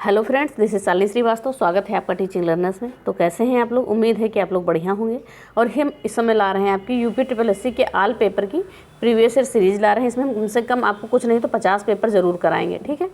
Hello friends, this is Shalini Srivastava. स्वागत है आपका टीचिंग लर्नर्स में। तो कैसे हैं आप लोग? उम्मीद है कि आप लोग बढ़िया होंगे। और हम इस समय ला रहे हैं आपकी यूपी ट्रिपल एससी के आल पेपर की प्रीवियस ईयर सीरीज ला रहे हैं। इसमें हम कम से कम आपको कुछ नहीं तो 50 पेपर जरूर कराएंगे, ठीक है।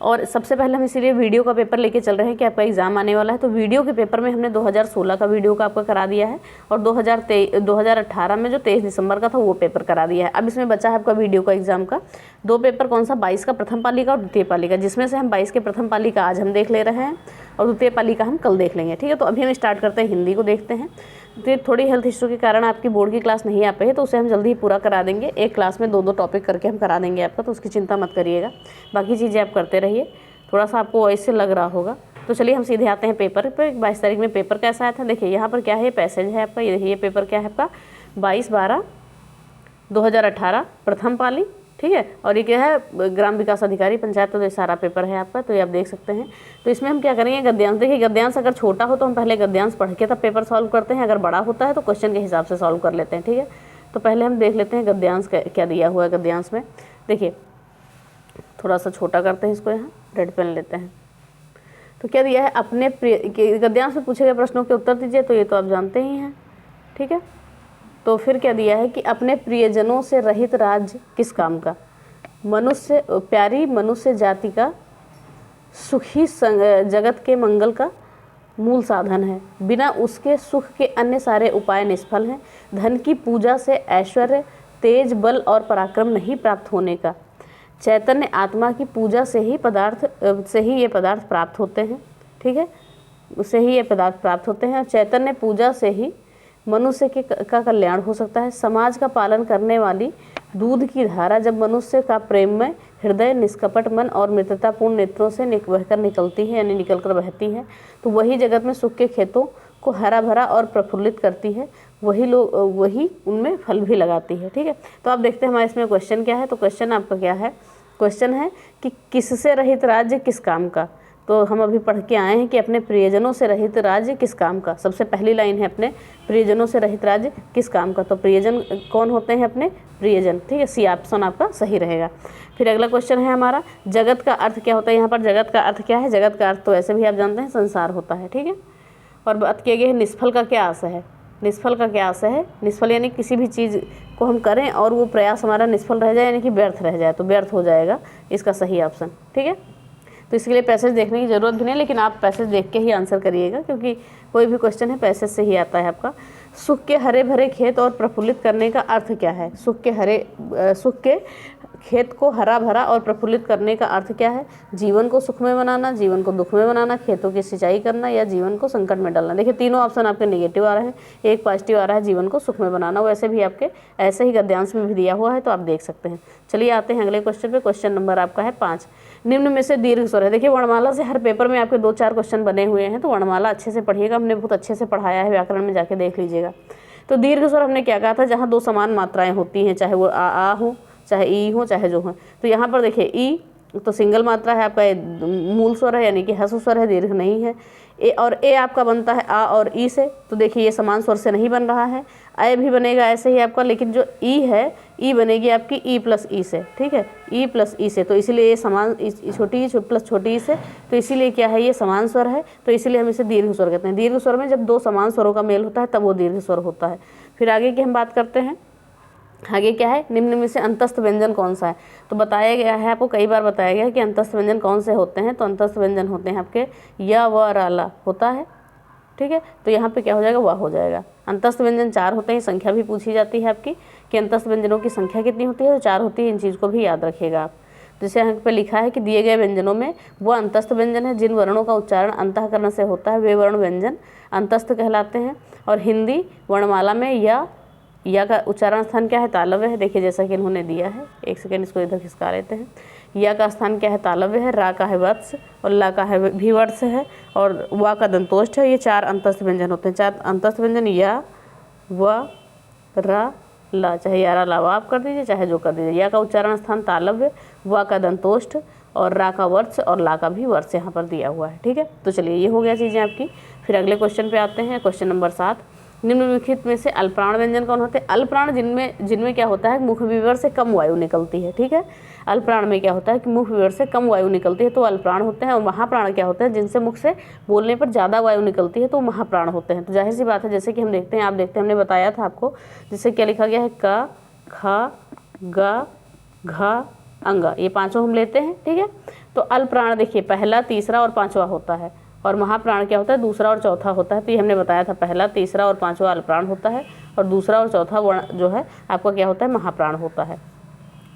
और सबसे पहले हम इसीलिए वीडियो का पेपर लेके चल रहे हैं कि आपका एग्जाम आने वाला है। तो वीडियो के पेपर में हमने 2016 का वीडियो का आपका करा दिया है और 2018 में जो 23 दिसंबर का था वो पेपर करा दिया है। अब इसमें बचा है आपका वीडियो का एग्जाम का 2 पेपर, कौन सा? 22 का प्रथम पाली का और द्वितीय पाली का, जिसमें से हम 22 के प्रथम पाली का आज हम देख ले रहे हैं और द्वितीय पाली का हम कल देख लेंगे, ठीक है। तो अभी हम स्टार्ट करते हैं, हिंदी को देखते हैं। तो थोड़ी हेल्थ इशू के कारण आपकी बोर्ड की क्लास नहीं आ पाई है, तो उसे हम जल्दी ही पूरा करा देंगे। एक क्लास में 2-2 टॉपिक करके हम करा देंगे आपका, तो उसकी चिंता मत करिएगा। बाकी चीज़ें आप करते रहिए। थोड़ा सा आपको वैसे लग रहा होगा। तो चलिए हम सीधे आते हैं पेपर पर। 22 तारीख में पेपर कैसा आया था देखिए। यहाँ पर क्या है, पैसेज है आपका। ये देखिए, ये पेपर क्या है आपका 22/12/2018 प्रथम पाली, ठीक है। और ये क्या है, ग्राम विकास अधिकारी पंचायत, तो ये सारा पेपर है आपका। तो ये आप देख सकते हैं। तो इसमें हम क्या करेंगे, गद्यांश। देखिए, गद्यांश अगर छोटा हो तो हम पहले गद्यांश पढ़ के तब पेपर सॉल्व करते हैं। अगर बड़ा होता है तो क्वेश्चन के हिसाब से सॉल्व कर लेते हैं, ठीक है। तो पहले हम देख लेते हैं गद्यांश क्या दिया हुआ है। गद्यांश में देखिए, थोड़ा सा छोटा करते हैं इसको, यहाँ रेड पेन लेते हैं। तो क्या दिया है, अपने गद्यांश में पूछे गए प्रश्नों के उत्तर दीजिए। तो ये तो आप जानते ही हैं, ठीक है। तो फिर क्या दिया है कि अपने प्रियजनों से रहित राज्य किस काम का? मनुष्य, प्यारी मनुष्य जाति का सुखी जगत के मंगल का मूल साधन है। बिना उसके सुख के अन्य सारे उपाय निष्फल हैं। धन की पूजा से ऐश्वर्य, तेज, बल और पराक्रम नहीं प्राप्त होने का। चैतन्य आत्मा की पूजा से ही ये पदार्थ प्राप्त होते हैं, ठीक है। उससे ही ये पदार्थ प्राप्त होते हैं। और चैतन्य पूजा से ही मनुष्य का कल्याण हो सकता है। समाज का पालन करने वाली दूध की धारा जब मनुष्य का प्रेममय हृदय, निष्कपट मन और मित्रतापूर्ण नेत्रों से बहकर निकलती है, यानी निकलकर बहती है, तो वही जगत में सुख के खेतों को हरा भरा और प्रफुल्लित करती है। वही उनमें फल भी लगाती है, ठीक है। तो आप देखते हैं हमारे इसमें क्वेश्चन क्या है। तो क्वेश्चन आपका क्या है, क्वेश्चन है कि किससे रहित राज्य किस काम का। तो हम अभी पढ़ के आए हैं कि अपने प्रियजनों से रहित राज्य किस काम का। सबसे पहली लाइन है अपने प्रियजनों से रहित राज्य किस काम का। तो प्रियजन कौन होते हैं? अपने प्रियजन, ठीक है। सी ऑप्शन आपका सही रहेगा। फिर अगला क्वेश्चन है हमारा, जगत का अर्थ क्या होता है। यहाँ पर जगत का अर्थ क्या है? जगत का अर्थ तो ऐसे भी आप जानते हैं, संसार होता है, ठीक है। और बात किया गया है निष्फल का क्या आशय है। निष्फल का क्या आशय है? निष्फल यानी किसी भी चीज़ को हम करें और वो प्रयास हमारा निष्फल रह जाए, यानी कि व्यर्थ रह जाए, तो व्यर्थ हो जाएगा इसका सही ऑप्शन, ठीक है। तो इसके लिए पैसेज देखने की ज़रूरत भी नहीं, लेकिन आप पैसेज देख के ही आंसर करिएगा, क्योंकि कोई भी क्वेश्चन है पैसेज से ही आता है आपका। सुख के हरे भरे खेत और प्रफुल्लित करने का अर्थ क्या है? सुख के खेत को हरा भरा और प्रफुल्लित करने का अर्थ क्या है? जीवन को सुख में बनाना, जीवन को दुख में बनाना, खेतों की सिंचाई करना या जीवन को संकट में डालना। देखिए, तीनों ऑप्शन आपके नेगेटिव आ रहे हैं, एक पॉजिटिव आ रहा है, जीवन को सुख में बनाना। वैसे भी आपके ऐसे ही गद्यांश में भी दिया हुआ है, तो आप देख सकते हैं। चलिए आते हैं अगले क्वेश्चन पे। क्वेश्चन नंबर आपका है 5। निम्न में से दीर्घ स्वर है। देखिए, वर्णमाला से हर पेपर में आपके 2-4 क्वेश्चन बने हुए हैं, तो वर्णमाला अच्छे से पढ़िएगा। हमने बहुत अच्छे से पढ़ाया है, व्याकरण में जाके देख लीजिएगा। तो दीर्घ स्वर हमने क्या कहा था, जहाँ 2 समान मात्राएं होती हैं, चाहे वो आ हो, चाहे ई हो, चाहे जो हो। तो यहाँ पर देखिए, ई तो सिंगल मात्रा है आपका, मूल स्वर है, यानी कि ह्रस्व स्वर है, दीर्घ नहीं है। ए आपका बनता है आ और ई से। तो देखिए, ये समान स्वर से नहीं बन रहा है। अय भी बनेगा ऐसे ही आपका, लेकिन जो ई है, ई बनेगी आपकी ई प्लस ई से, ठीक है, ई प्लस ई से। तो इसीलिए ये समान, छोटी ई प्लस छोटी ई से, तो इसीलिए क्या है, ये समान स्वर है, तो इसीलिए हम इसे दीर्घ स्वर कहते हैं। दीर्घ स्वर में जब 2 समान स्वरों का मेल होता है तब वो दीर्घ स्वर होता है। फिर आगे की हम बात करते हैं। आगे क्या है, निम्न में से अंतस्थ व्यंजन कौन सा है। तो बताया गया है, आपको कई बार बताया गया है कि अंतस्थ व्यंजन कौन से होते हैं। तो अंतस्थ व्यंजन होते हैं आपके य, व, र, ल होता है, ठीक है। तो यहाँ पे क्या हो जाएगा, वह हो जाएगा। अंतस्थ व्यंजन 4 होते हैं। संख्या भी पूछी जाती है आपकी कि अंतस्थ व्यंजनों की संख्या कितनी होती है, तो 4 होती है। इन चीज़ को भी याद रखिएगा आप। जैसे यहाँ पे लिखा है कि दिए गए व्यंजनों में वह अंतस्थ व्यंजन है जिन वर्णों का उच्चारण अंतःकरण से होता है, वे वर्ण व्यंजन अंतस्थ कहलाते हैं। और हिंदी वर्णमाला में या का उच्चारण स्थान क्या है, तालव्य है। देखिए, जैसा कि इन्होंने दिया है, एक सेकेंड इसको इधर खिसका लेते हैं। या का स्थान क्या है, तालव्य है। रा का है वत्स और ला का है भी वत्स है और वा का दंतोष्ठ है। ये 4 अंतस्थ व्यंजन होते हैं। 4 अंतस्थ व्यंजन या, व, रा, ला, चाहे यारा लावा आप कर दीजिए, चाहे जो कर दीजिए। या का उच्चारण स्थान तालव्य, वा का दंतोष्ठ और रा का वर्ष और ला का भी वर्ष यहाँ पर दिया हुआ है, ठीक है। तो चलिए, ये हो गया चीज़ें आपकी। फिर अगले क्वेश्चन पे आते हैं, क्वेश्चन नंबर 7। निम्नलिखित में से अल्पप्राण व्यंजन कौन होते हैं? अल्पप्राण जिनमें क्या होता है, मुख विवर से कम वायु निकलती है। ठीक है, अल्पप्राण में क्या होता है कि मुख विवर से कम वायु निकलती है तो अल्पप्राण होते हैं। और महाप्राण क्या होते हैं, जिनसे मुख से बोलने पर ज़्यादा वायु निकलती है तो महाप्राण होते हैं। तो जाहिर सी बात है, जैसे कि हम देखते हैं, आप देखते हैं, हमने बताया था आपको, जिससे क्या लिखा गया है, क, ख, ग, घ, अंग, ये पाँचों हम लेते हैं। ठीक है, तो अल्पप्राण देखिए पहला, तीसरा और पाँचवा होता है, और महाप्राण क्या होता है, दूसरा और चौथा होता है। तो ये हमने बताया था, पहला, तीसरा और पाँचवा अल्पप्राण होता है, और दूसरा और चौथा वर्ण जो है आपका क्या होता है, महाप्राण होता है।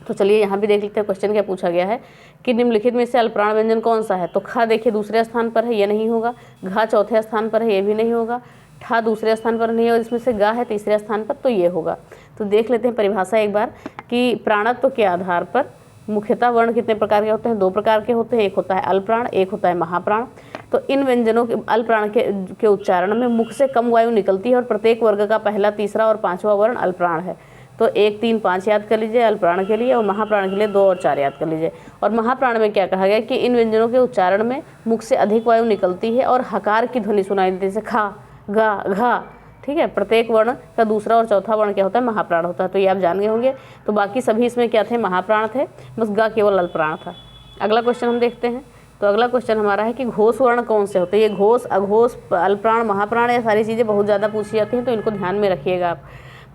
तो चलिए यहाँ भी देख लेते हैं क्वेश्चन क्या पूछा गया है कि निम्नलिखित में से अल्पप्राण व्यंजन कौन सा है? तो ख देखिए दूसरे स्थान पर है, ये नहीं होगा। घ चौथे स्थान पर है, ये भी नहीं होगा। ठ दूसरे स्थान पर नहीं है, और इसमें से ग है तीसरे स्थान पर, तो ये होगा। तो देख लेते हैं परिभाषा एक बार कि प्राणत्व के आधार पर मुख्यतः वर्ण कितने प्रकार के होते हैं? 2 प्रकार के होते हैं, एक होता है अल्पप्राण, एक होता है महाप्राण। तो इन व्यंजनों के अल्पप्राण के उच्चारण में मुख से कम वायु निकलती है, और प्रत्येक वर्ग का पहला, तीसरा और पाँचवा वर्ण अल्पप्राण है। तो 1, 3, 5 याद कर लीजिए अल्पप्राण के लिए, और महाप्राण के लिए 2 और 4 याद कर लीजिए। और महाप्राण में क्या कहा गया कि इन व्यंजनों के उच्चारण में मुख से अधिक वायु निकलती है और हकार की ध्वनि सुनाई देती है, जैसे खा, गा, घा। ठीक है, प्रत्येक वर्ण का दूसरा और चौथा वर्ण क्या होता है, महाप्राण होता है। तो ये आप जान गए होंगे। तो बाकी सभी इसमें क्या थे, महाप्राण थे, बस गा केवल अल्पप्राण था। अगला क्वेश्चन हम देखते हैं। तो अगला क्वेश्चन हमारा है कि घोष वर्ण कौन से होते हैं? ये घोष, अघोष, अल्पप्राण, महाप्राण, ये सारी चीज़ें बहुत ज़्यादा पूछी जाती हैं, तो इनको ध्यान में रखिएगा आप।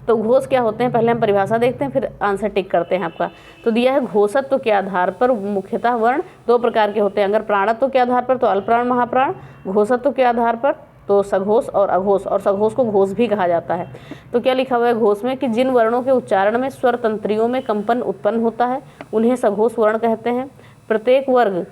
तो घोष क्या होते हैं, पहले हम परिभाषा देखते हैं, फिर आंसर टिक करते हैं आपका। तो दिया है, घोषत्व के आधार पर मुख्यतः वर्ण 2 प्रकार के होते हैं। अगर प्राणत्व के आधार पर तो अल्पप्राण, महाप्राण। घोषत्व के आधार पर तो सघोष और अघोष, और सघोष को घोष भी कहा जाता है। तो क्या लिखा हुआ है घोष में कि जिन वर्णों के उच्चारण में स्वर तंत्रियों में कंपन उत्पन्न होता है उन्हें सघोष वर्ण कहते हैं। प्रत्येक वर्ग,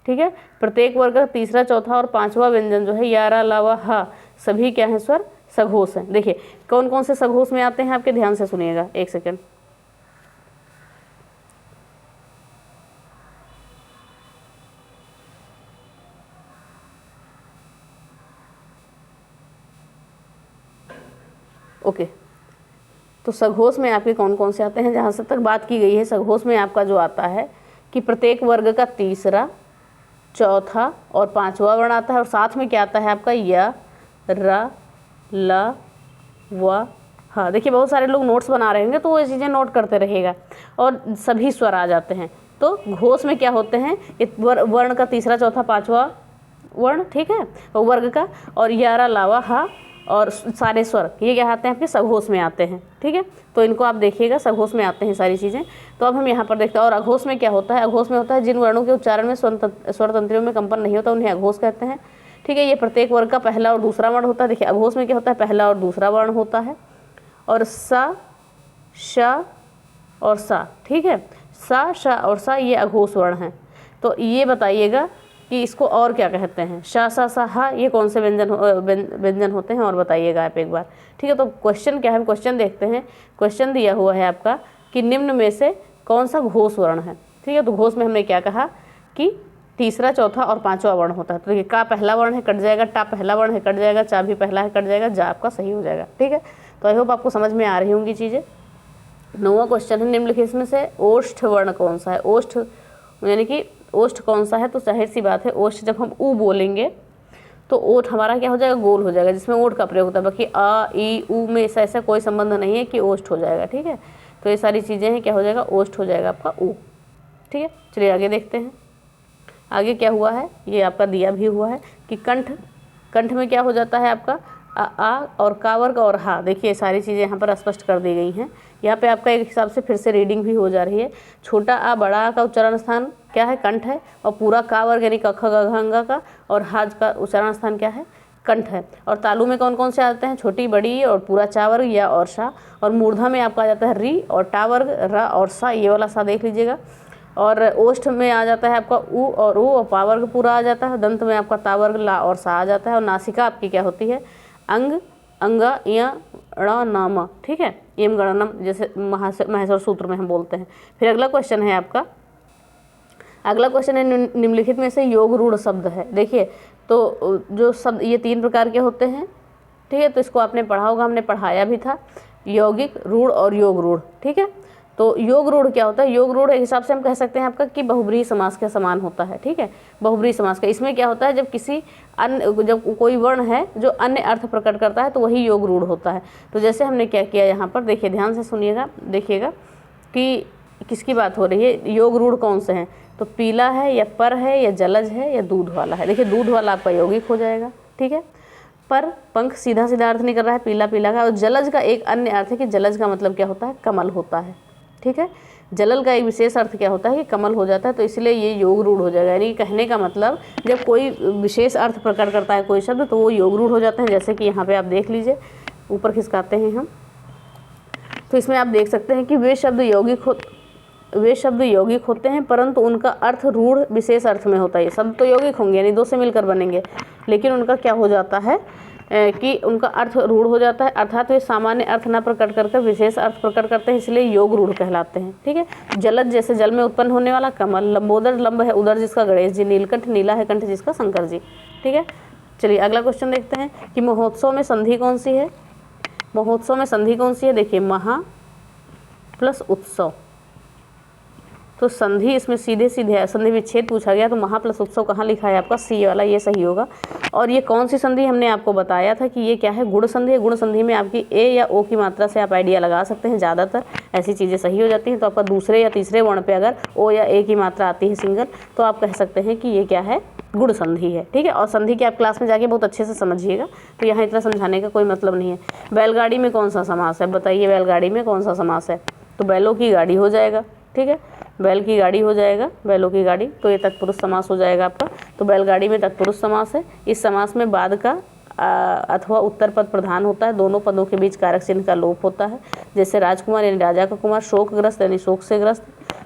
ठीक है, प्रत्येक वर्ग का तीसरा, चौथा और पाँचवा व्यंजन जो है, या, रा, ला, वा, हा, सभी क्या है, स्वर सघोष हैं। देखिए कौन कौन से सघोष में आते हैं, आपके ध्यान से सुनिएगा, एक सेकेंड। ओके, तो सघोष में आपके कौन कौन से आते हैं? जहाँ से तक बात की गई है, सघोष में आपका जो आता है कि प्रत्येक वर्ग का तीसरा, चौथा और पाँचवा वर्ण आता है, और साथ में क्या आता है आपका, या, रा, ला, वा, हा। देखिए बहुत सारे लोग नोट्स बना रहे होंगे तो वो ये चीज़ें नोट करते रहेगा, और सभी स्वर आ जाते हैं। तो घोष में क्या होते हैं, वर्ण का तीसरा, चौथा, पाँचवा वर्ण, ठीक है, वर्ग का, और या, रा, ला, वा, हा, और सारे स्वर ये क्या आते हैं आपके, सघोष में आते हैं। ठीक है, तो इनको आप देखिएगा, सघोष में आते हैं सारी चीज़ें। तो अब हम यहाँ पर देखते हैं। और अघोष में क्या होता है, अघोष में होता है जिन वर्णों के उच्चारण में स्वर तंत्रियों में कंपन नहीं होता उन्हें अघोष कहते हैं। ठीक है, ये प्रत्येक वर्ग का पहला और दूसरा वर्ण होता है। देखिए अघोष में क्या होता है, पहला और दूसरा वर्ण होता है, और सा, श और सा। ठीक है, सा, श और सा ये अघोष वर्ण हैं। तो ये बताइएगा कि इसको और क्या कहते हैं, शा, सा, सा, हा, ये कौन से व्यंजन होते हैं, और बताइएगा आप एक बार। ठीक है, तो क्वेश्चन क्या है, क्वेश्चन देखते हैं। क्वेश्चन दिया हुआ है आपका कि निम्न में से कौन सा घोष वर्ण है। ठीक है, तो घोष में हमने क्या कहा कि तीसरा, चौथा और पाँचवा वर्ण होता है। तो देखिए का पहला वर्ण है, कट जाएगा, टा पहला वर्ण है, कट जाएगा, चा भी पहला है, कट जाएगा, जा आपका सही हो जाएगा। ठीक है, तो आई होप आपको समझ में आ रही होंगी चीज़ें। 9वां क्वेश्चन है, निम्नलिखित में से ओष्ठ वर्ण कौन सा है। ओष्ठ यानी कि ओष्ठ कौन सा है, तो जाहिर सी बात है ओष्ठ जब हम ऊ बोलेंगे तो ओठ हमारा क्या हो जाएगा, गोल हो जाएगा, जिसमें ओठ का प्रयोग होता है। बाकी आ, ई, ऊ में ऐसा कोई संबंध नहीं है कि ओष्ठ हो जाएगा। ठीक है, तो ये सारी चीज़ें हैं, क्या हो जाएगा, ओष्ठ हो जाएगा आपका ऊ। ठीक है, चलिए आगे देखते हैं। आगे क्या हुआ है, ये आपका दिया भी हुआ है कि कंठ, कंठ में क्या हो जाता है आपका आ और का वर्ग और हा। देखिए सारी चीज़ें यहाँ पर स्पष्ट कर दी गई हैं। यहाँ पे आपका एक हिसाब से फिर से रीडिंग भी हो जा रही है। छोटा आ बड़ा आ का उच्चारण स्थान क्या है, कंठ है, और पूरा का वर्ग यानी क ख ग घ अंगा का और हाज का उच्चारण स्थान क्या है, कंठ है। और तालु में कौन कौन से आते हैं, छोटी बड़ी और पूरा चा वर्ग या और सा। और मूर्धा में आपका आ जाता है री और टा वर्ग, रा और सा, ये वाला सा देख लीजिएगा। और ओष्ठ में आ जाता है आपका ऊ और ऊ और पा वर्ग पूरा आ जाता है। दंत में आपका ता वर्ग ला और सा आ जाता है। और नासिका आपकी क्या होती है, अंग, अंगा, या ण नाम। ठीक है, एम गणनम जैसे महेश्वर सूत्र में हम बोलते हैं। फिर अगला क्वेश्चन है आपका, अगला क्वेश्चन है निम्नलिखित में से योग रूढ़ शब्द है। देखिए तो जो शब्द ये 3 प्रकार के होते हैं। ठीक है, तो इसको आपने पढ़ा होगा, हमने पढ़ाया भी था, यौगिक, रूढ़ और योग रूढ़। ठीक है, तो योग रूढ़ क्या होता है, योग रूढ़ एक हिसाब से हम कह सकते हैं आपका कि बहुब्रीहि समास के समान होता है, ठीक है, बहुब्रीहि समास का। इसमें क्या होता है, जब किसी अन्य, जब कोई वर्ण है जो अन्य अर्थ प्रकट करता है तो वही योग रूढ़ होता है। तो जैसे हमने क्या किया यहाँ पर, देखिए ध्यान से सुनिएगा, देखिएगा कि किसकी बात हो रही है, योग रूढ़ कौन से हैं, तो पीला है या पर है या जलज है या दूध वाला है। देखिए दूध वाला आपका यौगिक हो जाएगा, ठीक है। पर पंख सीधा सीधा अर्थ नहीं कर रहा है, पीला पीला का। और जलज का एक अन्य अर्थ है कि जलज का मतलब क्या होता है, कमल होता है, ठीक है। जलल का एक विशेष अर्थ क्या होता है कि कमल हो जाता है, तो इसलिए ये योग रूढ़ हो जाएगा। यानी कहने का मतलब जब कोई विशेष अर्थ प्रकट करता है कोई शब्द तो वो योग रूढ़ हो जाते हैं। जैसे कि यहाँ पे आप देख लीजिए, ऊपर खिसकाते हैं हम, तो इसमें आप देख सकते हैं कि वे शब्द यौगिक होते हैं परंतु उनका अर्थ रूढ़ विशेष अर्थ में होता है। शब्द तो यौगिक होंगे यानी दो से मिलकर बनेंगे, लेकिन उनका क्या हो जाता है कि उनका अर्थ रूढ़ हो जाता है, अर्थात वे सामान्य अर्थ न प्रकट करके विशेष अर्थ प्रकट करते हैं, इसलिए योग रूढ़ कहलाते हैं, ठीक है। जलद जैसे जल में उत्पन्न होने वाला कमल, लंबोदर लंब है उदर जिसका गणेश जी, नीलकंठ नीला है कंठ जिसका शंकर जी, ठीक है। चलिए अगला क्वेश्चन देखते हैं कि महोत्सव में संधि कौन सी है। महोत्सव में संधि कौन सी है, देखिए महा प्लस उत्सव, तो संधि इसमें सीधे सीधे है, संधि विच्छेद पूछा गया तो महा प्लस उत्सव कहाँ लिखा है आपका, सी वाला, ये सही होगा। और ये कौन सी संधि हमने आपको बताया था कि ये क्या है, गुण संधि है। गुण संधि में आपकी ए या ओ की मात्रा से आप आइडिया लगा सकते हैं, ज़्यादातर ऐसी चीज़ें सही हो जाती हैं। तो आपका दूसरे या तीसरे वर्ण पे अगर ओ या ए की मात्रा आती है सिंगल, तो आप कह सकते हैं कि ये क्या है, गुण संधि है, ठीक है। और संधि की आप क्लास में जाके बहुत अच्छे से समझिएगा, तो यहाँ इतना समझाने का कोई मतलब नहीं है। बैलगाड़ी में कौन सा समास है, बताइए बैलगाड़ी में कौन सा समास है, तो बैलों की गाड़ी हो जाएगा, ठीक है, बैल की गाड़ी हो जाएगा, बैलों की गाड़ी, तो ये तत्पुरुष समास हो जाएगा आपका। तो बैलगाड़ी में तत्पुरुष समास है। इस समास में बाद का अथवा उत्तर पद प्रधान होता है, दोनों पदों के बीच कारक चिन्ह का लोप होता है। जैसे राजकुमार यानी राजा का कुमार, शोकग्रस्त यानी शोक से ग्रस्त,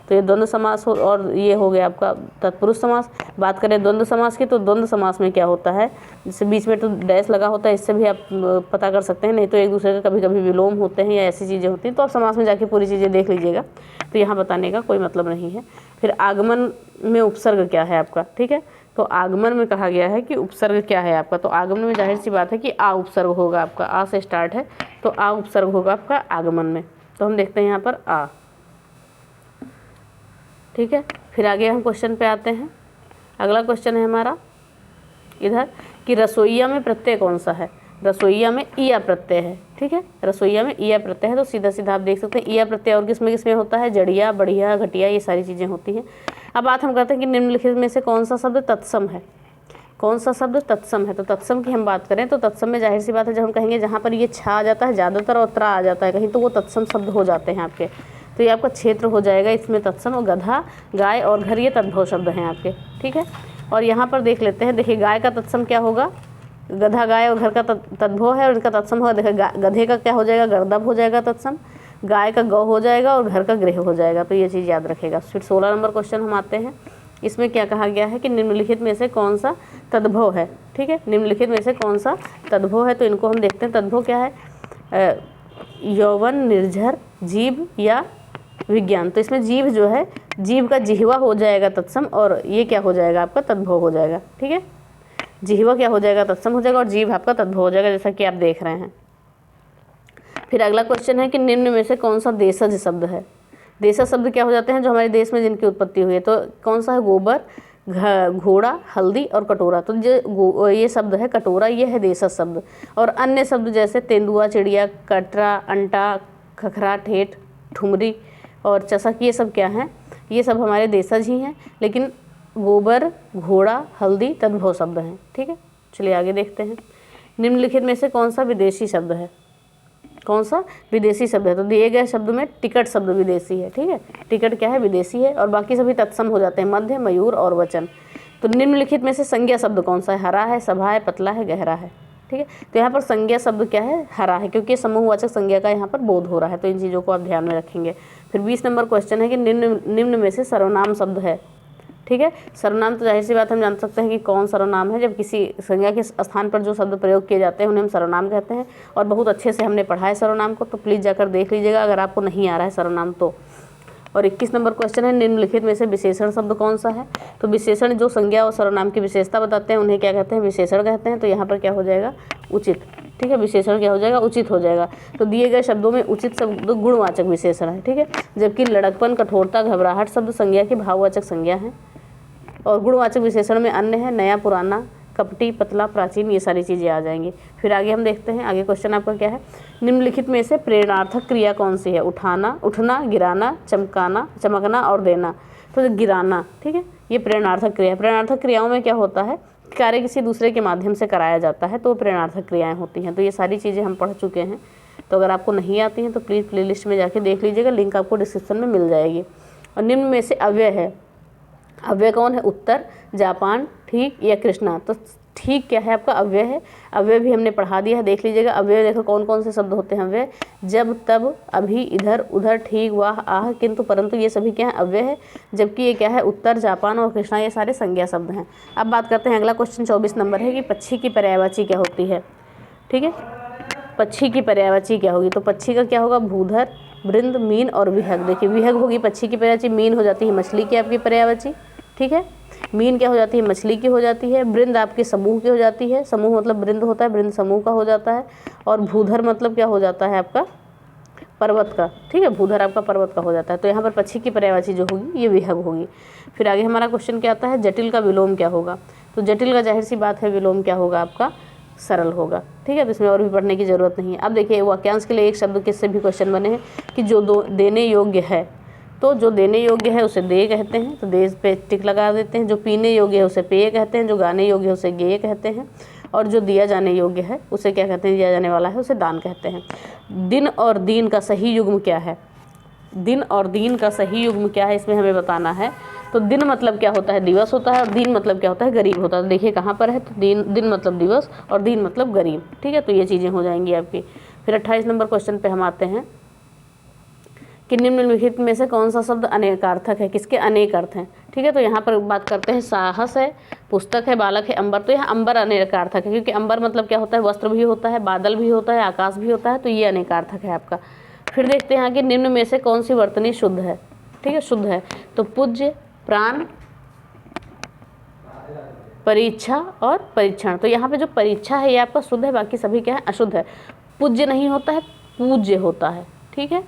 तो ये द्वंद्व समास हो। और ये हो गया आपका तत्पुरुष समास। बात करें द्वंद्व समास की, तो द्वंद्व समास में क्या होता है, जिससे बीच में तो डैश लगा होता है, इससे भी आप पता कर सकते हैं, नहीं तो एक दूसरे का कभी कभी विलोम होते हैं या ऐसी चीज़ें होती हैं, तो आप समास में जाके पूरी चीज़ें देख लीजिएगा, तो यहाँ बताने का कोई मतलब नहीं है। फिर आगमन में उपसर्ग क्या है आपका, ठीक है, तो आगमन में कहा गया है कि उपसर्ग क्या है आपका, तो आगमन में जाहिर सी बात है कि आ उपसर्ग होगा आपका, आ से स्टार्ट है तो आ उपसर्ग होगा आपका आगमन में। तो हम देखते हैं यहाँ पर आ, ठीक है। फिर आगे हम क्वेश्चन पे आते हैं। अगला क्वेश्चन है हमारा इधर कि रसोईया में प्रत्यय कौन सा है। रसोईया में ईया प्रत्यय है, ठीक है, रसोईया में ईया प्रत्यय है। तो सीधा सीधा आप देख सकते हैं ईया प्रत्यय और किसमें होता है, जड़िया, बढ़िया, घटिया, ये सारी चीज़ें होती हैं। अब बात हम करते हैं कि निम्नलिखित में से कौन सा शब्द तत्सम है, कौन सा शब्द तत्सम है। तो तत्सम की हम बात करें तो तत्सम में जाहिर सी बात है, जब हम कहेंगे जहाँ पर ये छा आ जाता है ज़्यादातर और त्रा आ जाता है कहीं, तो वो तत्सम शब्द हो जाते हैं आपके। तो ये आपका क्षेत्र हो जाएगा इसमें तत्सम। और गधा, गाय और घर ये तद्भव शब्द हैं आपके, ठीक है। और यहाँ पर देख लेते हैं, देखिए गाय का तत्सम क्या होगा, गधा गाय और घर का तद्भव है, और इनका तत्सम होगा, देखिए गधे का क्या हो जाएगा, गर्दभ हो जाएगा तत्सम, गाय का गौ हो जाएगा और घर का गृह हो जाएगा। तो ये चीज़ याद रखेगा। फिर 16 नंबर क्वेश्चन हम आते हैं। इसमें क्या कहा गया है कि निम्नलिखित में से कौन सा तद्भव है, ठीक है, निम्नलिखित में से कौन सा तद्भव है। तो इनको हम देखते हैं, तद्भव क्या है, यौवन, निर्झर, जीव या विज्ञान। तो इसमें जीव जो है, जीव का जिह्वा हो जाएगा तत्सम, और ये क्या हो जाएगा आपका तद्भव हो जाएगा, ठीक है, जिह्वा क्या हो जाएगा तत्सम हो जाएगा और जीव आपका तद्भव हो जाएगा, जैसा कि आप देख रहे हैं। फिर अगला क्वेश्चन है कि निम्न में से कौन सा देशज शब्द है। देशज शब्द क्या हो जाते हैं, जो हमारे देश में जिनकी उत्पत्ति हुई है। तो कौन सा है, गोबर, घोड़ा, हल्दी और कटोरा। तो ये शब्द है कटोरा, ये है देशज शब्द। और अन्य शब्द जैसे तेंदुआ, चिड़िया, कटरा, अंटा, खखरा, ठेठ, ठुमरी और चषक, ये सब क्या हैं, ये सब हमारे देशज ही हैं। लेकिन गोबर, घोड़ा, हल्दी तद्भव शब्द हैं, ठीक है। चलिए आगे देखते हैं। निम्नलिखित में से कौन सा विदेशी शब्द है, कौन सा विदेशी शब्द है। तो दिए गए शब्द में टिकट शब्द विदेशी है, ठीक है, टिकट क्या है, विदेशी है। और बाकी सभी तत्सम हो जाते हैं, मध्य, मयूर और वचन। तो निम्नलिखित में से संज्ञा शब्द कौन सा है, हरा है, सभा है, पतला है, गहरा है, ठीक है। तो यहाँ पर संज्ञा शब्द क्या है, हरा है, क्योंकि समूहवाचक संज्ञा का यहाँ पर बोध हो रहा है। तो इन चीज़ों को आप ध्यान में रखेंगे। फिर 20 नंबर क्वेश्चन है कि निम्न में से सर्वनाम शब्द है, ठीक है। सर्वनाम तो जाहिर सी बात हम जान सकते हैं कि कौन सर्वनाम है, जब किसी संज्ञा के स्थान पर जो शब्द प्रयोग किए जाते हैं उन्हें हम सर्वनाम कहते हैं। और बहुत अच्छे से हमने पढ़ा है सर्वनाम को, तो प्लीज़ जाकर देख लीजिएगा अगर आपको नहीं आ रहा है सर्वनाम तो। और 21 नंबर क्वेश्चन है, निम्नलिखित में से विशेषण शब्द कौन सा है। तो विशेषण जो संज्ञा और सर्वनाम की विशेषता बताते हैं उन्हें क्या कहते हैं, विशेषण कहते हैं। तो यहाँ पर क्या हो जाएगा, उचित। ठीक है, विशेषण क्या हो जाएगा, उचित हो जाएगा। तो दिए गए शब्दों में उचित शब्द गुणवाचक विशेषण है, ठीक है, जबकि लड़कपन, कठोरता, घबराहट शब्द संज्ञा की भाववाचक संज्ञा है। और गुणवाचक विशेषण में अन्य है, नया, पुराना, कपटी, पतला, प्राचीन, ये सारी चीज़ें आ जाएंगी। फिर आगे हम देखते हैं, आगे क्वेश्चन आपका क्या है, निम्नलिखित में से प्रेरणार्थक क्रिया कौन सी है, उठाना, उठना, गिराना, चमकाना, चमकना और देना। तो गिराना, ठीक है, ये प्रेरणार्थक क्रिया। प्रेरणार्थक क्रियाओं में क्या होता है, कार्य किसी दूसरे के माध्यम से कराया जाता है, तो वो प्रेरणार्थक क्रियाएं होती हैं। तो ये सारी चीज़ें हम पढ़ चुके हैं। तो अगर आपको नहीं आती हैं तो प्लीज़ प्लेलिस्ट में जाके देख लीजिएगा, लिंक आपको डिस्क्रिप्शन में मिल जाएगी। और निम्न में से अव्यय है, अव्यय कौन है, उत्तर, जापान, ठीक या कृष्णा। तो ठीक क्या है आपका, अव्यय है। अव्यय भी हमने पढ़ा दिया है, देख लीजिएगा। अव्यय देखो कौन कौन से शब्द होते हैं अव्यय, जब, तब, अभी, इधर, उधर, ठीक, वाह, आह, किंतु, परंतु, ये सभी क्या है, अव्यय है। जबकि ये क्या है, उत्तर, जापान और कृष्णा, ये सारे संज्ञा शब्द हैं। अब बात करते हैं, अगला क्वेश्चन 24 नंबर है कि पक्षी की पर्यायवाची क्या होती है, ठीक है, पक्षी की पर्यायवाची क्या होगी। तो पक्षी का क्या होगा, भूधर, वृंद, मीन और विहग। देखिए विहग होगी पक्षी की पर्यायवाची, मीन हो जाती है मछली की आपकी पर्यायवाची, ठीक है, मीन क्या हो जाती है, मछली की हो जाती है। वृंद आपके समूह की हो जाती है, समूह मतलब वृंद होता है, वृंद समूह का हो जाता है। और भूधर मतलब क्या हो जाता है आपका, पर्वत का, ठीक है, भूधर आपका पर्वत का हो जाता है। तो यहाँ पर पक्षी की पर्यायवाची जो होगी ये विहग होगी। फिर आगे हमारा क्वेश्चन क्या आता है, जटिल का विलोम क्या होगा। तो जटिल का जाहिर सी बात है विलोम क्या होगा आपका, सरल होगा, ठीक है। तो इसमें और भी पढ़ने की ज़रूरत नहीं है। अब देखिए वाक्यांश के लिए एक शब्द किससे भी क्वेश्चन बने हैं कि जो देने योग्य है, तो जो देने योग्य है उसे दे कहते हैं, तो दे पे टिक लगा देते हैं। जो पीने योग्य है उसे पेय कहते हैं, जो गाने योग्य है उसे गेय कहते हैं, और जो दिया जाने योग्य है उसे क्या कहते हैं, दिया जाने वाला है उसे दान कहते हैं। दिन और दीन का सही युग्म क्या है, दिन और दीन का सही युग्म क्या है, इसमें हमें बताना है। तो दिन मतलब क्या होता है, दिवस होता है, और दीन मतलब क्या होता है, गरीब होता है। देखिए कहाँ पर है, तो दिन मतलब दिवस और दीन मतलब गरीब, ठीक है। तो ये चीज़ें हो जाएंगी आपकी। फिर 28 नंबर क्वेश्चन पे हम आते हैं कि निम्नलिखित में से कौन सा शब्द अनेकार्थक है, किसके अनेक अर्थ हैं, ठीक है। तो यहाँ पर बात करते हैं, साहस है, पुस्तक है, बालक है, अंबर। तो यहाँ अंबर अनेकार्थक है, क्योंकि अंबर मतलब क्या होता है, वस्त्र भी होता है, बादल भी होता है, आकाश भी होता है, तो ये अनेकार्थक है आपका। फिर देखते हैं कि निम्न में से कौन सी वर्तनी शुद्ध है, ठीक है, शुद्ध है। तो पूज्य, प्राण, परीक्षा और परीक्षण। तो यहाँ पे जो परीक्षा है ये आपका शुद्ध है, बाकी सभी क्या है, अशुद्ध है। पूज्य नहीं होता है, पूज्य होता है, ठीक है,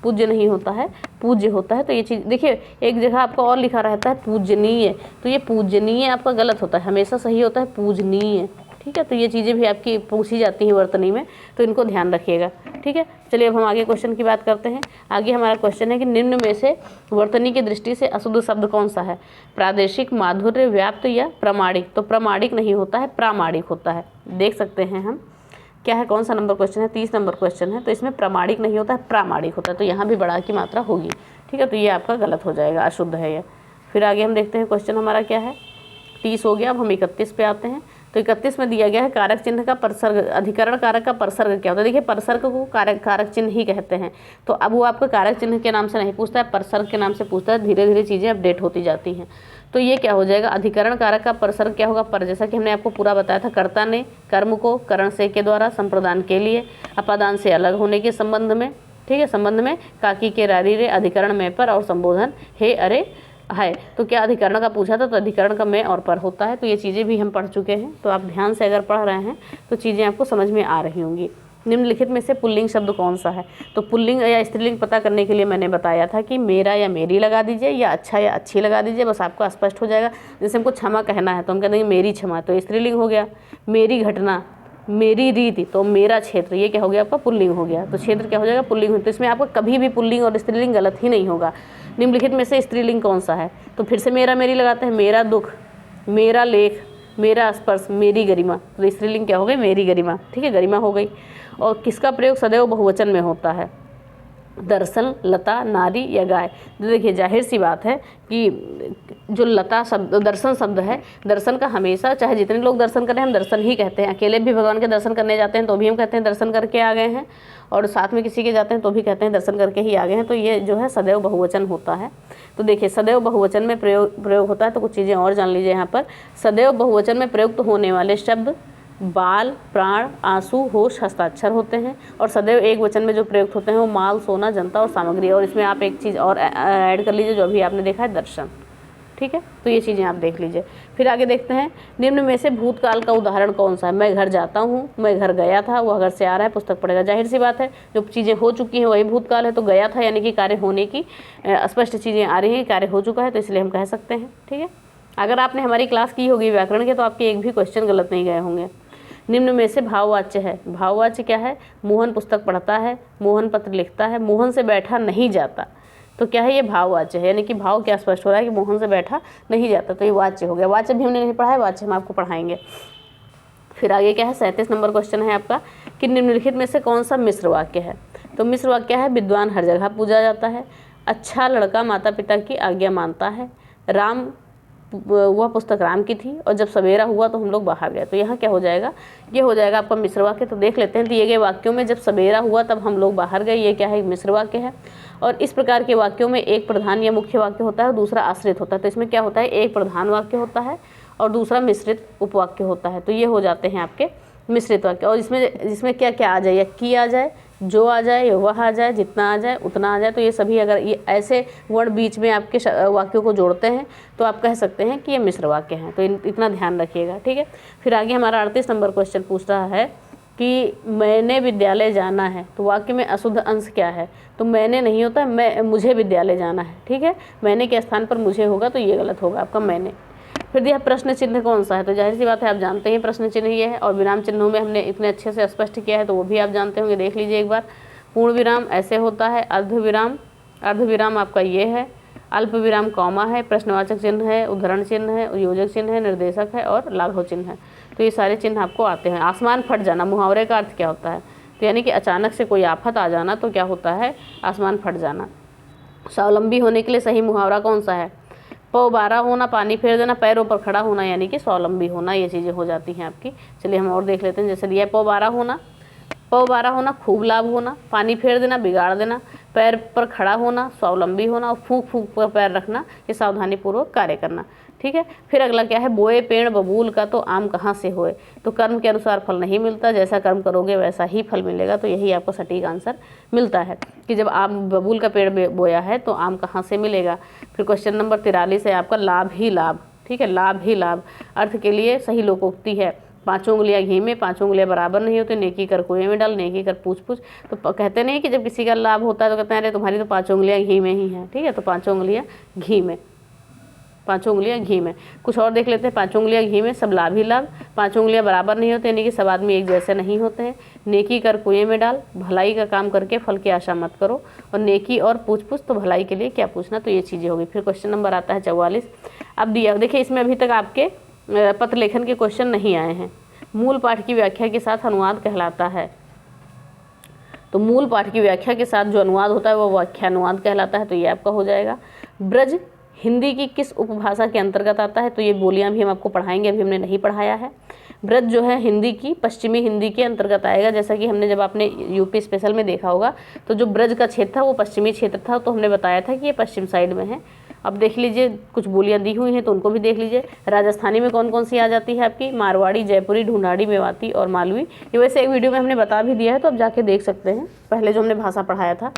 पूज्य नहीं होता है, पूज्य होता है। तो ये चीज़ देखिए, एक जगह आपका और लिखा रहता है पूजनीय, तो ये पूजनीय आपका गलत होता है, हमेशा सही होता है पूजनीय, ठीक है। तो ये चीज़ें भी आपकी पूछी जाती हैं वर्तनी में, तो इनको ध्यान रखिएगा, ठीक है। चलिए अब हम आगे क्वेश्चन की बात करते हैं। आगे हमारा क्वेश्चन है कि निम्न में से वर्तनी की दृष्टि से अशुद्ध शब्द कौन सा है, प्रादेशिक, माधुर्य, व्याप्त या प्रामाणिक। तो प्रामाणिक नहीं होता है, प्रामाणिक होता है। देख सकते हैं हम क्या है, कौन सा नंबर क्वेश्चन है, 30 नंबर क्वेश्चन है। तो इसमें प्रामाणिक नहीं होता है, प्रामाणिक होता है। तो यहाँ भी बड़ा की मात्रा होगी, ठीक है। तो ये आपका गलत हो जाएगा, अशुद्ध है ये। फिर आगे हम देखते हैं क्वेश्चन हमारा क्या है, 30 हो गया। अब हम 31 पे आते हैं। तो 31 में दिया गया है कारक चिन्ह का परसर्ग, अधिकरण कारक का परसर्ग क्या होता है। देखिए परसर्ग को कारक चिन्ह ही कहते हैं। तो अब वो आपको कारक चिन्ह के नाम से नहीं पूछता है, परसर्ग के नाम से पूछता है। धीरे धीरे चीज़ें अपडेट होती जाती हैं। तो ये क्या हो जाएगा, अधिकरण कारक का परसर्ग क्या होगा, पर, जैसा कि हमने आपको पूरा बताया था, कर्ता ने कर्म को करण से के द्वारा संप्रदान के लिए, अपादान से अलग होने के संबंध में, ठीक है, संबंध में, काकी के रारी रे, अधिकरण में पर, और संबोधन हे अरे है। तो क्या अधिकरण का पूछा था, तो अधिकरण का में और पर होता है। तो ये चीज़ें भी हम पढ़ चुके हैं। तो आप ध्यान से अगर पढ़ रहे हैं तो चीज़ें आपको समझ में आ रही होंगी। निम्नलिखित में से पुल्लिंग शब्द कौन सा है। तो पुल्लिंग या स्त्रीलिंग पता करने के लिए मैंने बताया था कि मेरा या मेरी लगा दीजिए, या अच्छा या अच्छी लगा दीजिए, बस आपको स्पष्ट हो जाएगा। जैसे हमको क्षमा कहना है तो हम कह देंगे मेरी क्षमा, तो स्त्रीलिंग हो गया। मेरी घटना, मेरी रीति, तो मेरा क्षेत्र, ये क्या हो गया आपका, पुल्लिंग हो गया। तो क्षेत्र क्या हो जाएगा, पुल्लिंग हो। तो इसमें आपका कभी भी पुल्लिंग और स्त्रीलिंग गलत ही नहीं होगा। निम्नलिखित में से स्त्रीलिंग कौन सा है। तो फिर से मेरा मेरी लगाते हैं, मेरा दुख, मेरा लेख, मेरा स्पर्श, मेरी गरिमा। तो स्त्रीलिंग क्या हो गई, मेरी गरिमा, ठीक है, गरिमा हो गई। और किसका प्रयोग सदैव बहुवचन में होता है, दर्शन, लता, नारी या गाय। तो देखिए जाहिर सी बात है कि जो लता शब्द, दर्शन शब्द है, दर्शन का हमेशा, चाहे जितने लोग दर्शन करें हम दर्शन ही कहते हैं। अकेले भी भगवान के दर्शन करने जाते हैं तो भी हम कहते हैं दर्शन करके आ गए हैं, और साथ में किसी के जाते हैं तो भी कहते हैं दर्शन करके ही आ गए हैं। तो ये जो है सदैव बहुवचन होता है। तो देखिए सदैव बहुवचन में प्रयोग होता है। तो कुछ चीज़ें और जान लीजिए यहाँ पर। सदैव बहुवचन में प्रयुक्त होने वाले शब्द बाल, प्राण, आंसू, होश, हस्ताक्षर होते हैं। और सदैव एक वचन में जो प्रयुक्त होते हैं वो माल, सोना, जनता और सामग्री। और इसमें आप एक चीज़ और ऐड कर लीजिए जो अभी आपने देखा है, दर्शन, ठीक है, तो ये चीज़ें आप देख लीजिए। फिर आगे देखते हैं, निम्न में से भूतकाल का उदाहरण कौन सा है। मैं घर जाता हूँ, मैं घर गया था, वह घर से आ रहा है, पुस्तक पढ़ेगा। जाहिर सी बात है, जो चीज़ें हो चुकी हैं वही भूतकाल है, तो गया था यानी कि कार्य होने की स्पष्ट चीज़ें आ रही हैं, कार्य हो चुका है, तो इसलिए हम कह सकते हैं। ठीक है, अगर आपने हमारी क्लास की होगी व्याकरण के तो आपके एक भी क्वेश्चन गलत नहीं गए होंगे। निम्न में से भाववाच्य है। भाववाच्य क्या है? मोहन पुस्तक पढ़ता है, मोहन पत्र लिखता है, मोहन से बैठा नहीं जाता। तो क्या है? ये भाववाच्य है, यानी कि भाव क्या स्पष्ट हो रहा है कि मोहन से बैठा नहीं जाता, तो ये वाच्य हो गया। वाच्य भी हमने नहीं पढ़ा है, वाच्य हम आपको पढ़ाएंगे। फिर आगे क्या है, 37 नंबर क्वेश्चन है आपका कि निम्नलिखित में से कौन सा मिश्र वाक्य है। तो मिश्र वाक्य है, विद्वान हर जगह पूजा जाता है, अच्छा लड़का माता पिता की आज्ञा मानता है, राम वह पुस्तक राम की थी, और जब सवेरा हुआ तो हम लोग बाहर गए। तो यहाँ क्या हो जाएगा? ये हो जाएगा आपका मिश्र वाक्य। तो देख लेते हैं दिए गए वाक्यों में, जब सवेरा हुआ तब हम लोग बाहर गए, ये क्या है? मिश्र वाक्य है। और इस प्रकार के वाक्यों में एक प्रधान या मुख्य वाक्य होता है और दूसरा आश्रित होता है। तो इसमें क्या होता है? एक प्रधान वाक्य होता है और दूसरा मिश्रित उपवाक्य होता है। तो ये हो जाते हैं आपके मिश्रित वाक्य। और जिसमें क्या क्या आ जाए, या की आ जाए, जो आ जाए, या वह आ जाए, जितना आ जाए, उतना आ जाए, तो ये सभी अगर ये ऐसे वर्ड बीच में आपके वाक्यों को जोड़ते हैं तो आप कह सकते हैं कि ये मिश्र वाक्य हैं। तो इतना ध्यान रखिएगा। ठीक है, फिर आगे हमारा 38 नंबर क्वेश्चन पूछ रहा है कि मैंने विद्यालय जाना है। तो वाक्य में अशुद्ध अंश क्या है? तो मैंने नहीं होता, मुझे विद्यालय जाना है। ठीक है, मैंने के स्थान पर मुझे होगा, तो ये गलत होगा आपका मैंने। फिर दिया प्रश्न चिन्ह कौन सा है। तो जाहिर सी बात है आप जानते हैं प्रश्न चिन्ह ये है, और विराम चिन्हों में हमने इतने अच्छे से स्पष्ट किया है तो वो भी आप जानते होंगे। देख लीजिए एक बार, पूर्ण विराम ऐसे होता है, अर्धविराम आपका ये है, अल्प विराम कॉमा है, प्रश्नवाचक चिन्ह है, उद्धरण चिन्ह है, योजक चिन्ह है, निर्देशक है और लाघव चिन्ह है। तो ये सारे चिन्ह आपको आते हैं। आसमान फट जाना, मुहावरे का अर्थ क्या होता है? तो यानी कि अचानक से कोई आफत आ जाना, तो क्या होता है? आसमान फट जाना। स्वावलंबी होने के लिए सही मुहावरा कौन सा है? पौ बारह होना, पानी फेर देना, पैरों पर खड़ा होना, यानी कि स्वावलंबी होना। ये चीज़ें हो जाती हैं आपकी। चलिए हम और देख लेते हैं। जैसे दिया पौ बारह होना खूब लाभ होना, पानी फेर देना बिगाड़ देना, पैर पर खड़ा होना स्वावलंबी होना, और फूंक फूंक पर पैर रखना, ये सावधानी पूर्वक कार्य करना। ठीक है, फिर अगला क्या है? बोए पेड़ बबूल का तो आम कहाँ से होए। तो कर्म के अनुसार फल नहीं मिलता, जैसा कर्म करोगे वैसा ही फल मिलेगा। तो यही आपको सटीक आंसर मिलता है कि जब आम बबूल का पेड़ बोया है तो आम कहाँ से मिलेगा। फिर क्वेश्चन नंबर 43 है आपका, लाभ ही लाभ। ठीक है, लाभ ही लाभ अर्थ के लिए सही लोकोक्ति है, 5 उंगलियां घी में 5 उंगलियां बराबर नहीं होती, नेकी कर कुएं में डाल, नेकी कर पूछ पूछ। तो कहते नहीं कि जब किसी का लाभ होता है तो कहते हैं अरे तुम्हारी तो 5 उंगलियां घी में ही हैं। ठीक है, तो 5 उंगलियां घी में, 5 उंगलियां घी में। कुछ और देख लेते हैं। 5 उंगलियां घी में, सब लाभ ही लाभ, 5 उंगलियां बराबर नहीं होते, यानी कि सब आदमी एक जैसे नहीं होते हैं, नेकी कर कुएं में डाल, भलाई का काम करके फल की आशा मत करो, और नेकी और पूछ पूछ, तो भलाई के लिए क्या पूछना। तो ये चीज़ें होगी। फिर क्वेश्चन नंबर आता है 44। अब दिया देखिए, इसमें अभी तक आपके पत्र लेखन के क्वेश्चन नहीं आए हैं। मूल पाठ की व्याख्या के साथ अनुवाद कहलाता है। तो मूल पाठ की व्याख्या के साथ जो अनुवाद होता है वो व्याख्यानुवाद कहलाता है। तो ये आपका हो जाएगा। ब्रज हिंदी की किस उपभाषा के अंतर्गत आता है। तो ये बोलियां भी हम आपको पढ़ाएंगे, अभी हमने नहीं पढ़ाया है। ब्रज जो है हिंदी की पश्चिमी हिंदी के अंतर्गत आएगा। जैसा कि हमने जब आपने यूपी स्पेशल में देखा होगा तो जो ब्रज का क्षेत्र था वो पश्चिमी क्षेत्र था, तो हमने बताया था कि ये पश्चिम साइड में है। अब देख लीजिए, कुछ बोलियां दी हुई हैं तो उनको भी देख लीजिए। राजस्थानी में कौन कौन सी आ जाती है आपकी? मारवाड़ी, जयपुरी, ढूंढाड़ी, मेवाती और मालवी। ये वैसे एक वीडियो में हमने बता भी दिया है, तो आप जाके देख सकते हैं, पहले जो हमने भाषा पढ़ाया था।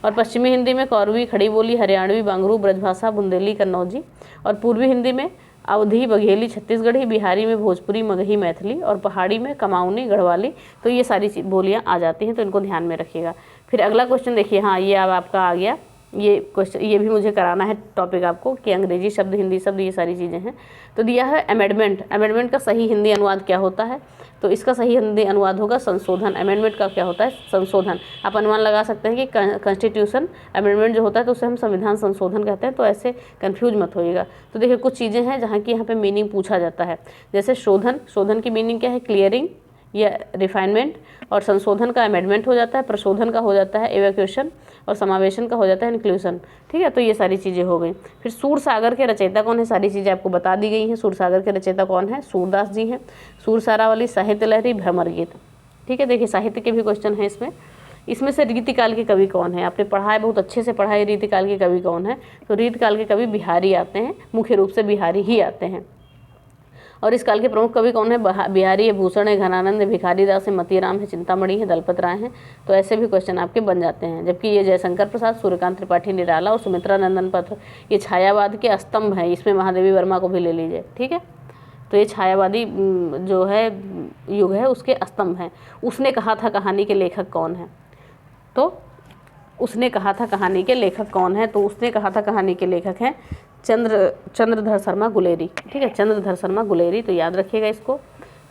और पश्चिमी हिंदी में कौरवी, खड़ी बोली, हरियाणवी, बांगरू, ब्रजभाषा, बुंदेली, कन्नौजी। और पूर्वी हिंदी में अवधी, बघेली, छत्तीसगढ़ी, बिहारी में भोजपुरी, मगही, मैथिली, और पहाड़ी में कमाऊनी, गढ़वाली। तो ये सारी बोलियाँ आ जाती हैं, तो इनको ध्यान में रखिएगा। फिर अगला क्वेश्चन देखिए, हाँ ये अब आपका आ गया। ये क्वेश्चन ये भी मुझे कराना है टॉपिक आपको कि अंग्रेजी शब्द, हिंदी शब्द, ये सारी चीज़ें हैं। तो दिया है अमेंडमेंट। अमेंडमेंट का सही हिंदी अनुवाद क्या होता है? तो इसका सही हिंदी अनुवाद होगा संशोधन। अमेंडमेंट का क्या होता है? संशोधन। आप अनुमान लगा सकते हैं कि कॉन्स्टिट्यूशन अमेंडमेंट जो होता है तो उसे हम संविधान संशोधन कहते हैं, तो ऐसे कन्फ्यूज मत होइएगा। तो देखिए कुछ चीज़ें हैं जहाँ की यहाँ पे मीनिंग पूछा जाता है। जैसे शोधन, शोधन की मीनिंग क्या है? क्लियरिंग या रिफाइनमेंट। और संशोधन का अमेंडमेंट हो जाता है, प्रशोधन का हो जाता है एवैक्यूएशन, और समावेशन का हो जाता है इंक्लूजन। ठीक है, तो ये सारी चीज़ें हो गई। फिर सूरसागर के रचयिता कौन है? सारी चीज़ें आपको बता दी गई हैं। सूरसागर के रचयिता कौन है? सूरदास जी हैं। सूरसारावली, साहित्य लहरी, भ्रमर गीत। ठीक है, देखिए साहित्य के भी क्वेश्चन हैं इसमें से रीतिकाल के कवि कौन है? आपने पढ़ा है, बहुत अच्छे से पढ़ा है, रीतिकाल के कवि कौन है? तो रीतिकाल के कवि बिहारी आते हैं, मुख्य रूप से बिहारी ही आते हैं। और इस काल के प्रमुख कवि कौन है? बिहारी है, भूषण है, घनानंद है, भिखारीदास है, मतीराम है, चिंतामणि है, दलपत राय हैं। तो ऐसे भी क्वेश्चन आपके बन जाते हैं। जबकि ये जयशंकर प्रसाद, सूर्यकांत त्रिपाठी निराला और सुमित्रा नंदन पत्र ये छायावाद के स्तंभ हैं। इसमें महादेवी वर्मा को भी ले लीजिए, ठीक है। तो ये छायावादी जो है युग है उसके स्तंभ हैं। उसने कहा था कहानी के लेखक कौन है? तो उसने कहा था कहानी के लेखक कौन है? तो उसने कहा था कहानी के लेखक हैं चंद्रधर शर्मा गुलेरी, ठीक है, चंद्रधर शर्मा गुलेरी। तो याद रखिएगा इसको।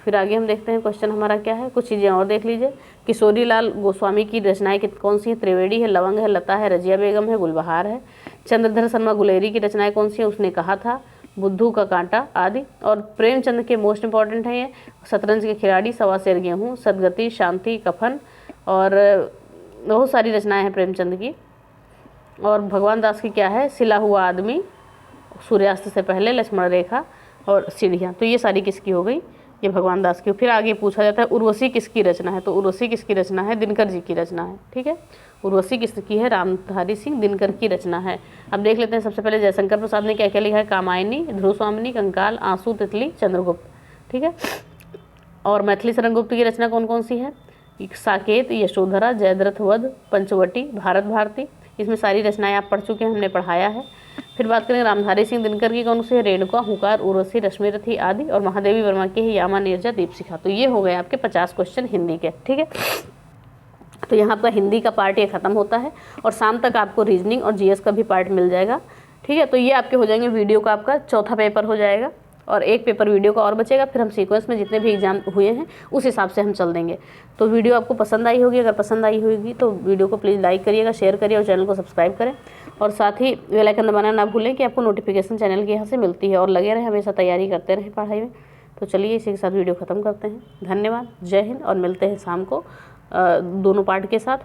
फिर आगे हम देखते हैं क्वेश्चन हमारा क्या है। कुछ चीज़ें और देख लीजिए। किशोरी लाल गोस्वामी की रचनाएं कौन सी है? त्रिवेणी है, लवंग है, लता है, रजिया बेगम है, गुलबहार है। चंद्रधर शर्मा गुलेरी की रचनाएं कौन सी है? उसने कहा था, बुद्धू का कांटा आदि। और प्रेमचंद के मोस्ट इंपॉर्टेंट है ये शतरंज के खिलाड़ी, सवा शेर गेहूँ, सदगति, शांति, कफन और बहुत सारी रचनाएं हैं प्रेमचंद की। और भगवान दास की क्या है? सिला हुआ आदमी, सूर्यास्त से पहले, लक्ष्मण रेखा और सीढ़ियाँ। तो ये सारी किसकी हो गई? ये भगवान दास की। फिर आगे पूछा जाता है उर्वशी किसकी रचना है? तो उर्वशी किसकी रचना है? दिनकर जी की रचना है, ठीक है। उर्वशी किसकी है? रामधारी सिंह दिनकर की रचना है। अब देख लेते हैं सबसे पहले जयशंकर प्रसाद ने क्या क्या लिखा है। कामायनी, ध्रुव स्वामिनी, कंकाल, आंसू, तितली, चंद्रगुप्त, ठीक है। और मैथिली शरण की रचना कौन कौन सी है? साकेत, यशोधरा, जयद्रथ वध, पंचवटी, भारत भारती। इसमें सारी रचनाएं आप पढ़ चुके हैं, हमने पढ़ाया है। फिर बात करेंगे रामधारी सिंह दिनकर की कौन सी है? रेणुका, हुंकार, उर्वशी, रश्मिरथी आदि। और महादेवी वर्मा की है यामा, नीरजा, दीपशिखा। तो ये हो गए आपके 50 क्वेश्चन हिंदी के, ठीक है। तो यहाँ आपका हिंदी का पार्ट ये खत्म होता है और शाम तक आपको रीजनिंग और जीएस का भी पार्ट मिल जाएगा, ठीक है। तो ये आपके हो जाएंगे, वीडियो का आपका चौथा पेपर हो जाएगा और एक पेपर वीडियो का और बचेगा। फिर हम सीक्वेंस में जितने भी एग्जाम हुए हैं उस हिसाब से हम चल देंगे। तो वीडियो आपको पसंद आई होगी। अगर पसंद आई होगी तो वीडियो को प्लीज़ लाइक करिएगा, शेयर करिए और चैनल को सब्सक्राइब करें। और साथ ही बेल आइकन दबाना ना भूलें कि आपको नोटिफिकेशन चैनल के यहाँ से मिलती है। और लगे रहें, हमेशा तैयारी करते रहें पढ़ाई में। तो चलिए इसी के साथ वीडियो ख़त्म करते हैं। धन्यवाद, जय हिंद और मिलते हैं शाम को दोनों पार्ट के साथ।